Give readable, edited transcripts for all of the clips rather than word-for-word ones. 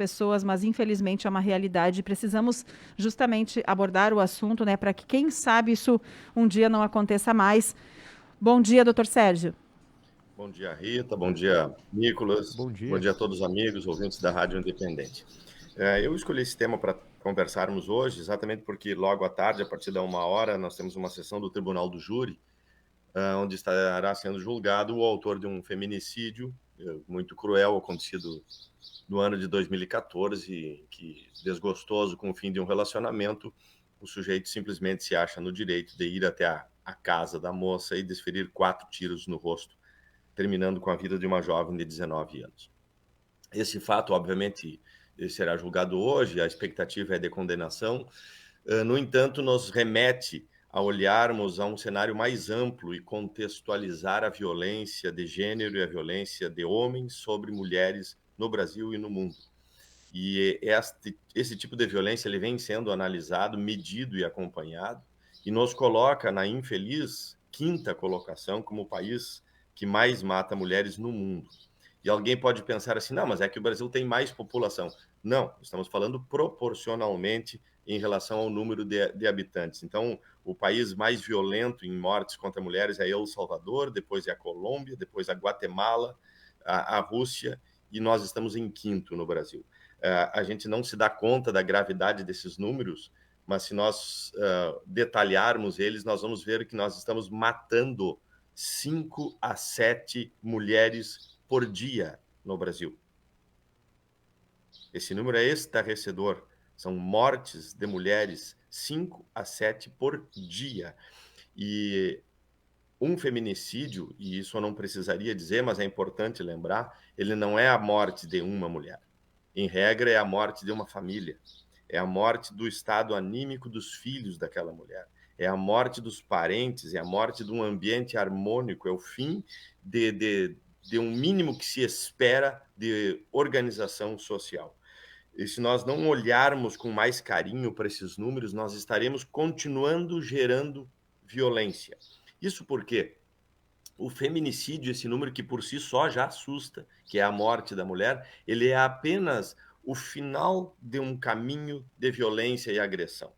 pessoas, mas infelizmente é uma realidade. Precisamos justamente abordar o assunto, né, para que, quem sabe, isso um dia não aconteça mais. Bom dia, doutor Sérgio. Bom dia, Rita. Bom dia, Nicolas. Bom Bom dia. dia a todos os amigos, ouvintes da Rádio Independente. Eu escolhi esse tema para conversarmos hoje, exatamente porque logo à tarde, a partir da 1 hora, nós temos uma sessão do Tribunal do Júri, onde estará sendo julgado o autor de um feminicídio muito cruel, acontecido no ano de 2014, que, desgostoso com o fim de um relacionamento, o sujeito simplesmente se acha no direito de ir até a casa da moça e desferir 4 tiros no rosto, terminando com a vida de uma jovem de 19 anos. Esse fato, obviamente, será julgado hoje, a expectativa é de condenação. No entanto, nos remete a olharmos a um cenário mais amplo e contextualizar a violência de gênero e a violência de homens sobre mulheres no Brasil e no mundo. E esse tipo de violência ele vem sendo analisado, medido e acompanhado, e nos coloca na infeliz quinta colocação como o país que mais mata mulheres no mundo. E alguém pode pensar assim, não, mas é que o Brasil tem mais população. Não, estamos falando proporcionalmente em relação ao número de habitantes. Então, o país mais violento em mortes contra mulheres é El Salvador, depois é a Colômbia, depois a Guatemala, a Rússia, e nós estamos em quinto no Brasil. A gente não se dá conta da gravidade desses números, mas se nós detalharmos eles, nós vamos ver que nós estamos matando 5 a 7 mulheres por dia no Brasil. Esse número é estarrecedor. São mortes de mulheres 5 a 7 por dia. E um feminicídio, e isso eu não precisaria dizer, mas é importante lembrar, ele não é a morte de uma mulher. Em regra, é a morte de uma família. É a morte do estado anímico dos filhos daquela mulher. É a morte dos parentes, é a morte de um ambiente harmônico, é o fim de um mínimo que se espera de organização social. E se nós não olharmos com mais carinho para esses números, nós estaremos continuando gerando violência. Isso porque o feminicídio, esse número que por si só já assusta, que é a morte da mulher, ele é apenas o final de um caminho de violência e agressão,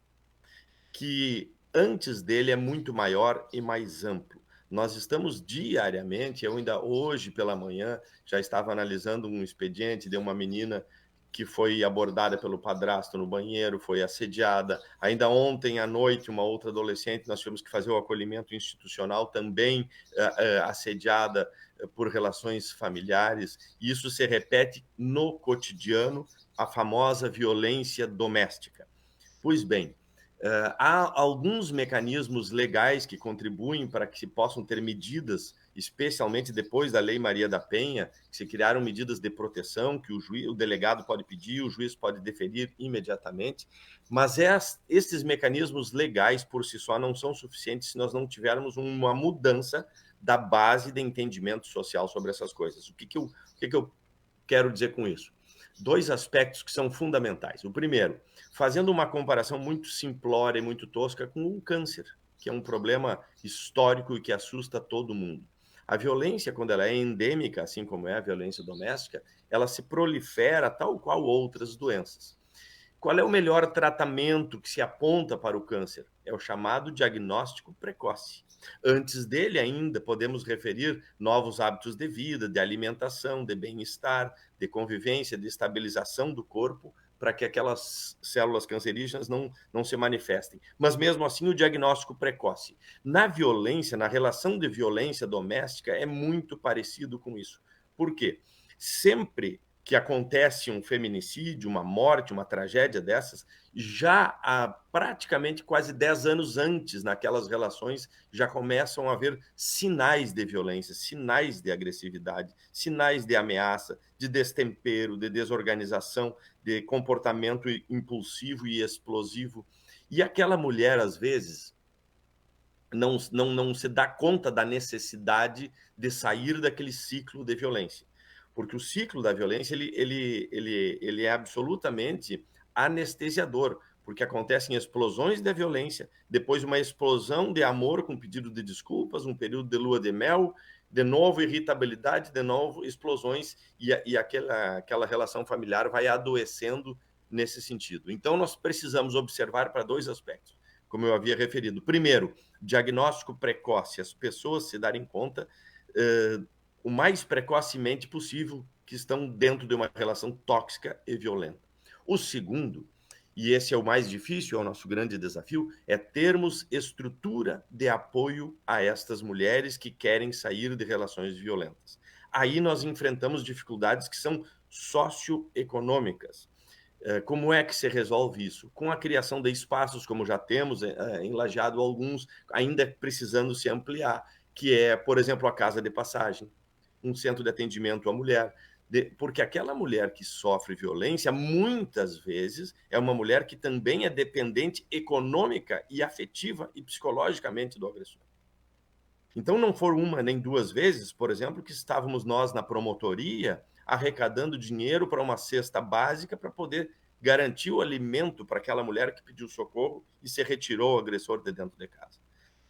que antes dele é muito maior e mais amplo. Nós estamos diariamente, eu ainda hoje pela manhã já estava analisando um expediente de uma menina que foi abordada pelo padrasto no banheiro, foi assediada. Ainda ontem à noite, uma outra adolescente, nós tivemos que fazer o acolhimento institucional, também assediada por relações familiares. Isso se repete no cotidiano, a famosa violência doméstica. Pois bem, há alguns mecanismos legais que contribuem para que se possam ter medidas, especialmente depois da Lei Maria da Penha, que se criaram medidas de proteção que o delegado pode pedir, o juiz pode deferir imediatamente, mas esses mecanismos legais por si só não são suficientes se nós não tivermos uma mudança da base de entendimento social sobre essas coisas. O que eu quero dizer com isso? 2 aspectos que são fundamentais. O primeiro, fazendo uma comparação muito simplória e muito tosca com o câncer, que é um problema histórico e que assusta todo mundo. A violência, quando ela é endêmica, assim como é a violência doméstica, ela se prolifera tal qual outras doenças. Qual é o melhor tratamento que se aponta para o câncer? É o chamado diagnóstico precoce. Antes dele ainda, podemos referir novos hábitos de vida, de alimentação, de bem-estar, de convivência, de estabilização do corpo, para que aquelas células cancerígenas não se manifestem. Mas mesmo assim, o diagnóstico precoce. Na violência, na relação de violência doméstica, é muito parecido com isso. Por quê? Sempre que acontece um feminicídio, uma morte, uma tragédia dessas, já há praticamente quase 10 anos antes, naquelas relações, já começam a haver sinais de violência, sinais de agressividade, sinais de ameaça, de destempero, de desorganização, de comportamento impulsivo e explosivo. E aquela mulher, às vezes, não se dá conta da necessidade de sair daquele ciclo de violência. Porque o ciclo da violência ele é absolutamente anestesiador, porque acontecem explosões de violência, depois uma explosão de amor com pedido de desculpas, um período de lua de mel, de novo irritabilidade, de novo explosões, e aquela relação familiar vai adoecendo nesse sentido. Então, nós precisamos observar para 2 aspectos, como eu havia referido. Primeiro, diagnóstico precoce, as pessoas se darem conta o mais precocemente possível que estão dentro de uma relação tóxica e violenta. O segundo, e esse é o mais difícil, é o nosso grande desafio, é termos estrutura de apoio a estas mulheres que querem sair de relações violentas. Aí nós enfrentamos dificuldades que são socioeconômicas. Como é que se resolve isso? Com a criação de espaços, como já temos em Lajeado alguns, ainda precisando se ampliar, que é, por exemplo, a Casa de Passagem, um centro de atendimento à mulher, porque aquela mulher que sofre violência, muitas vezes, é uma mulher que também é dependente econômica e afetiva e psicologicamente do agressor. Então, não foram uma nem 2 vezes, por exemplo, que estávamos nós na promotoria arrecadando dinheiro para uma cesta básica para poder garantir o alimento para aquela mulher que pediu socorro e se retirou o agressor de dentro de casa.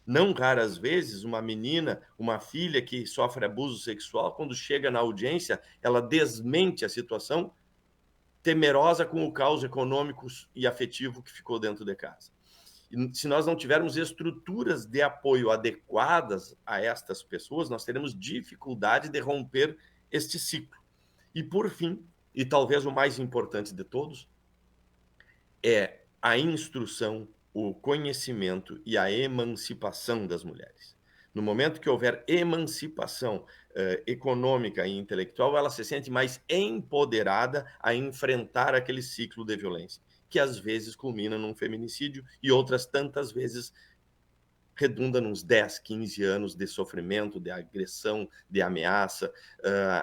Não raras vezes, uma menina, uma filha que sofre abuso sexual, quando chega na audiência, ela desmente a situação, temerosa com o caos econômico e afetivo que ficou dentro de casa. E se nós não tivermos estruturas de apoio adequadas a estas pessoas, nós teremos dificuldade de romper este ciclo. E, por fim, e talvez o mais importante de todos, é a instrução, o conhecimento e a emancipação das mulheres. No momento que houver emancipação econômica e intelectual, ela se sente mais empoderada a enfrentar aquele ciclo de violência, que às vezes culmina num feminicídio e outras tantas vezes redunda nos 10, 15 anos de sofrimento, de agressão, de ameaça.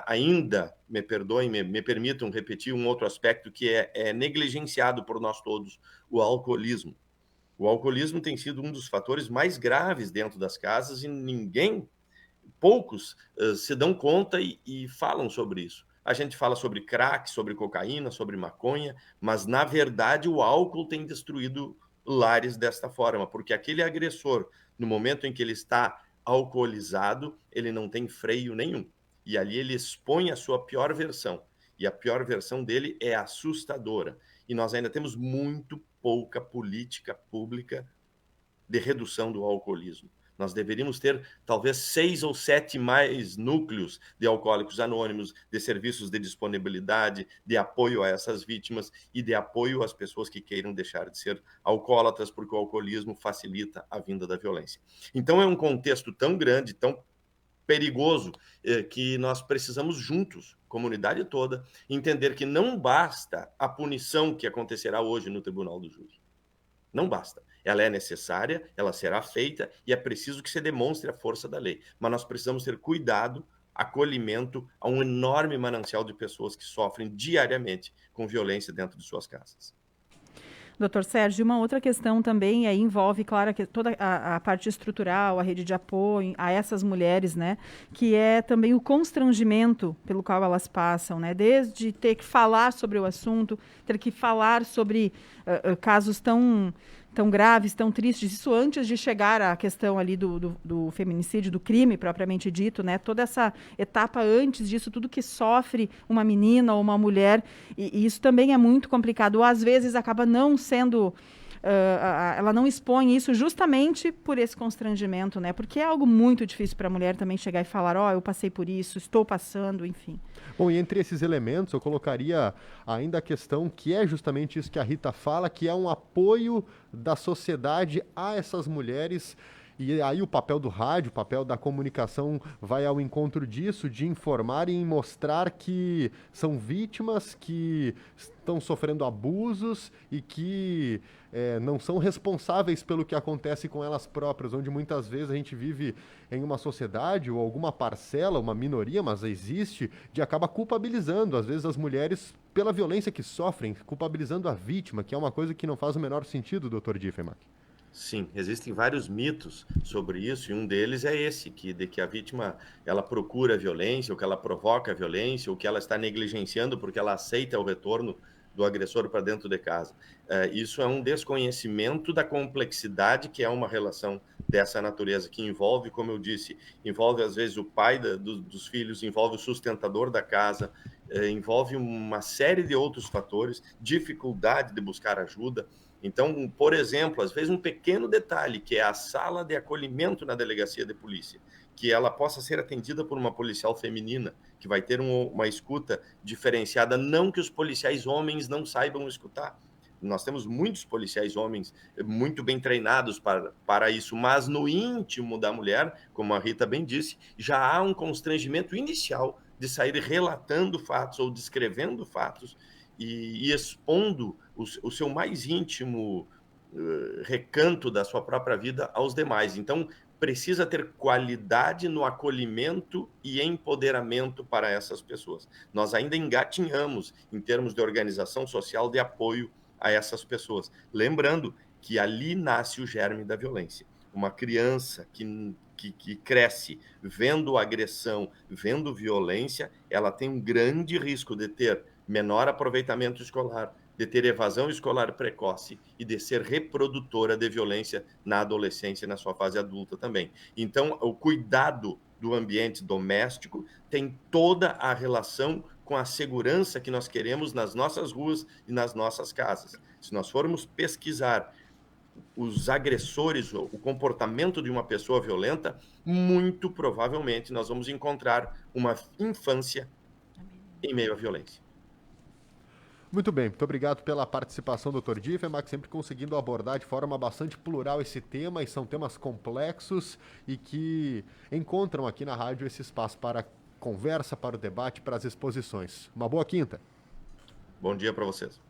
Ainda, me perdoem, me permitam repetir um outro aspecto que é negligenciado por nós todos, o alcoolismo. O alcoolismo tem sido um dos fatores mais graves dentro das casas e poucos se dão conta e falam sobre isso. A gente fala sobre crack, sobre cocaína, sobre maconha, mas, na verdade, o álcool tem destruído lares desta forma, porque aquele agressor, no momento em que ele está alcoolizado, ele não tem freio nenhum. E ali ele expõe a sua pior versão. E a pior versão dele é assustadora. E nós ainda temos muito pouca política pública de redução do alcoolismo. Nós deveríamos ter talvez 6 ou 7 mais núcleos de alcoólicos anônimos, de serviços de disponibilidade, de apoio a essas vítimas e de apoio às pessoas que queiram deixar de ser alcoólatras, porque o alcoolismo facilita a vinda da violência. Então é um contexto tão grande, tão perigoso, que nós precisamos juntos, comunidade toda, entender que não basta a punição que acontecerá hoje no Tribunal do Júri. Não basta. Ela é necessária, ela será feita e é preciso que se demonstre a força da lei. Mas nós precisamos ter cuidado, acolhimento a um enorme manancial de pessoas que sofrem diariamente com violência dentro de suas casas. Doutor Sérgio, uma outra questão também aí envolve, claro, toda a parte estrutural, a rede de apoio a essas mulheres, né? Que é também o constrangimento pelo qual elas passam, né? Desde ter que falar sobre o assunto, ter que falar sobre casos tão graves, tão tristes, isso antes de chegar à questão ali do feminicídio, do crime propriamente dito, né? Toda essa etapa antes disso, tudo que sofre uma menina ou uma mulher, e isso também é muito complicado, ou às vezes acaba não sendo, ela não expõe isso justamente por esse constrangimento, né? Porque é algo muito difícil para a mulher também chegar e falar, eu passei por isso, estou passando, enfim. Bom, e entre esses elementos eu colocaria ainda a questão que é justamente isso que a Rita fala, que é um apoio da sociedade a essas mulheres. E aí o papel do rádio, o papel da comunicação vai ao encontro disso, de informar e mostrar que são vítimas que estão sofrendo abusos e que não são responsáveis pelo que acontece com elas próprias, onde muitas vezes a gente vive em uma sociedade ou alguma parcela, uma minoria, mas existe, de acaba culpabilizando, às vezes, as mulheres pela violência que sofrem, culpabilizando a vítima, que é uma coisa que não faz o menor sentido, Dr. Diffenbach. Sim, existem vários mitos sobre isso, e um deles é esse, de que a vítima ela procura a violência, ou que ela provoca a violência, ou que ela está negligenciando porque ela aceita o retorno do agressor para dentro de casa. Isso é um desconhecimento da complexidade que é uma relação dessa natureza, que envolve, como eu disse, envolve às vezes o pai dos filhos, envolve o sustentador da casa, envolve uma série de outros fatores, dificuldade de buscar ajuda. Então, por exemplo, às vezes um pequeno detalhe, que é a sala de acolhimento na delegacia de polícia, que ela possa ser atendida por uma policial feminina, que vai ter uma escuta diferenciada, não que os policiais homens não saibam escutar. Nós temos muitos policiais homens muito bem treinados para isso, mas no íntimo da mulher, como a Rita bem disse, já há um constrangimento inicial de sair relatando fatos ou descrevendo fatos e expondo o seu mais íntimo recanto da sua própria vida aos demais. Então, precisa ter qualidade no acolhimento e empoderamento para essas pessoas. Nós ainda engatinhamos em termos de organização social de apoio a essas pessoas. Lembrando que ali nasce o germe da violência. Uma criança que cresce vendo agressão, vendo violência, ela tem um grande risco de ter menor aproveitamento escolar, de ter evasão escolar precoce e de ser reprodutora de violência na adolescência e na sua fase adulta também. Então, o cuidado do ambiente doméstico tem toda a relação com a segurança que nós queremos nas nossas ruas e nas nossas casas. Se nós formos pesquisar os agressores, o comportamento de uma pessoa violenta, muito provavelmente nós vamos encontrar uma infância em meio à violência. Muito bem, muito obrigado pela participação, Dr. Diefenbach, sempre conseguindo abordar de forma bastante plural esse tema, e são temas complexos e que encontram aqui na rádio esse espaço para conversa, para o debate, para as exposições. Uma boa quinta. Bom dia para vocês.